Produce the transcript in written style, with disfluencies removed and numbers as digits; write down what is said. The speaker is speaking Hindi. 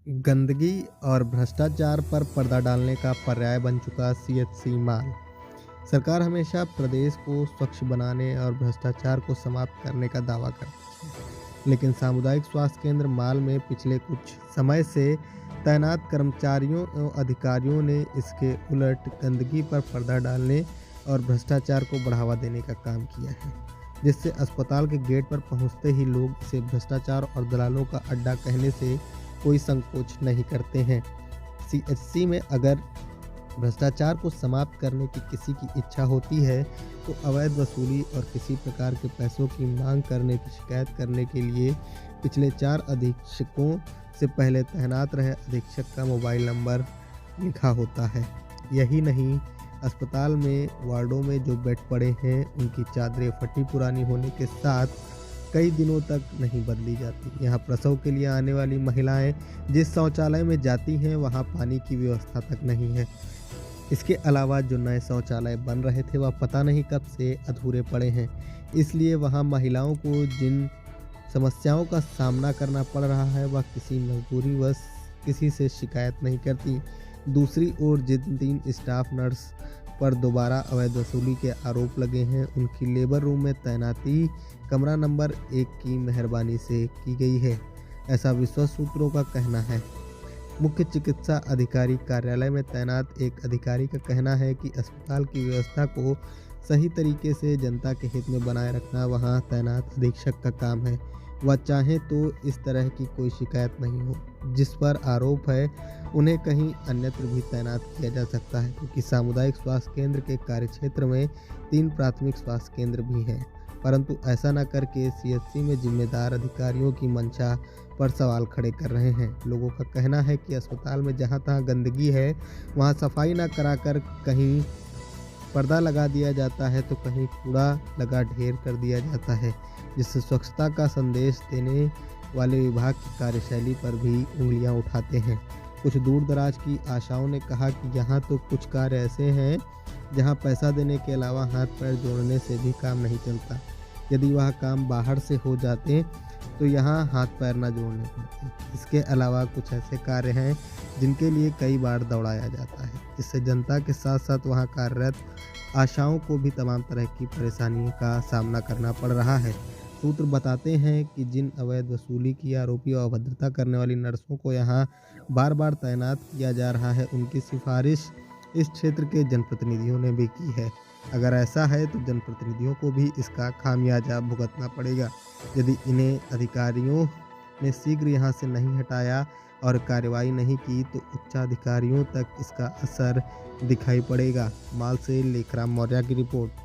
गंदगी और भ्रष्टाचार पर पर्दा डालने का पर्याय बन चुका सीएचसी माल। सरकार हमेशा प्रदेश को स्वच्छ बनाने और भ्रष्टाचार को समाप्त करने का दावा करती है, लेकिन सामुदायिक स्वास्थ्य केंद्र माल में पिछले कुछ समय से तैनात कर्मचारियों एवं अधिकारियों ने इसके उलट गंदगी पर पर्दा डालने और भ्रष्टाचार को बढ़ावा देने का काम किया है, जिससे अस्पताल के गेट पर पहुंचते ही लोग इसे भ्रष्टाचार और दलालों का अड्डा कहने से कोई संकोच नहीं करते हैं। सीएचसी में अगर भ्रष्टाचार को समाप्त करने की किसी की इच्छा होती है तो अवैध वसूली और किसी प्रकार के पैसों की मांग करने की शिकायत करने के लिए पिछले 4 अधीक्षकों से पहले तैनात रहे अधीक्षक का मोबाइल नंबर लिखा होता है। यही नहीं, अस्पताल में वार्डों में जो बेड पड़े हैं उनकी चादरें फटी पुरानी होने के साथ कई दिनों तक नहीं बदली जाती। यहाँ प्रसव के लिए आने वाली महिलाएं जिस शौचालय में जाती हैं वहाँ पानी की व्यवस्था तक नहीं है। इसके अलावा जो नए शौचालय बन रहे थे वह पता नहीं कब से अधूरे पड़े हैं, इसलिए वहाँ महिलाओं को जिन समस्याओं का सामना करना पड़ रहा है वह किसी मजबूरीवश किसी से शिकायत नहीं करती। दूसरी ओर जिन 3 स्टाफ नर्स पर दोबारा अवैध वसूली के आरोप लगे हैं उनकी लेबर रूम में तैनाती कमरा नंबर 1 की मेहरबानी से की गई है, ऐसा विश्वस्त सूत्रों का कहना है। मुख्य चिकित्सा अधिकारी कार्यालय में तैनात एक अधिकारी का कहना है कि अस्पताल की व्यवस्था को सही तरीके से जनता के हित में बनाए रखना वहां तैनात अधीक्षक का काम है। वह चाहें तो इस तरह की कोई शिकायत नहीं हो जिस पर आरोप है उन्हें कहीं अन्यत्र भी तैनात किया जा सकता है, क्योंकि सामुदायिक स्वास्थ्य केंद्र के कार्यक्षेत्र में 3 प्राथमिक स्वास्थ्य केंद्र भी हैं, परंतु ऐसा न करके सीएचसी में जिम्मेदार अधिकारियों की मंशा पर सवाल खड़े कर रहे हैं। लोगों का कहना है कि अस्पताल में जहां तहां गंदगी है वहां सफाई न कराकर कहीं पर्दा लगा दिया जाता है तो कहीं कूड़ा लगा ढेर कर दिया जाता है, जिससे स्वच्छता का संदेश देने वाले विभाग की कार्यशैली पर भी उंगलियां उठाते हैं। कुछ दूर दराज की आशाओं ने कहा कि यहाँ तो कुछ कार्य ऐसे हैं जहाँ पैसा देने के अलावा हाथ पैर जोड़ने से भी काम नहीं चलता। यदि वह काम बाहर से हो जाते तो यहाँ हाथ पैर न जोड़ने पड़ते। इसके अलावा कुछ ऐसे कार्य हैं जिनके लिए कई बार दौड़ाया जाता है, जिससे जनता के साथ साथ वहाँ कार्यरत आशाओं को भी तमाम तरह की परेशानियों का सामना करना पड़ रहा है। सूत्र बताते हैं कि जिन अवैध वसूली की आरोपी और अभद्रता करने वाली नर्सों को यहाँ बार बार तैनात किया जा रहा है उनकी सिफारिश इस क्षेत्र के जनप्रतिनिधियों ने भी की है। अगर ऐसा है तो जनप्रतिनिधियों को भी इसका खामियाजा भुगतना पड़ेगा। यदि इन्हें अधिकारियों ने शीघ्र यहाँ से नहीं हटाया और कार्रवाई नहीं की तो उच्चाधिकारियों तक इसका असर दिखाई पड़ेगा। माल से लेखराम मौर्य की रिपोर्ट।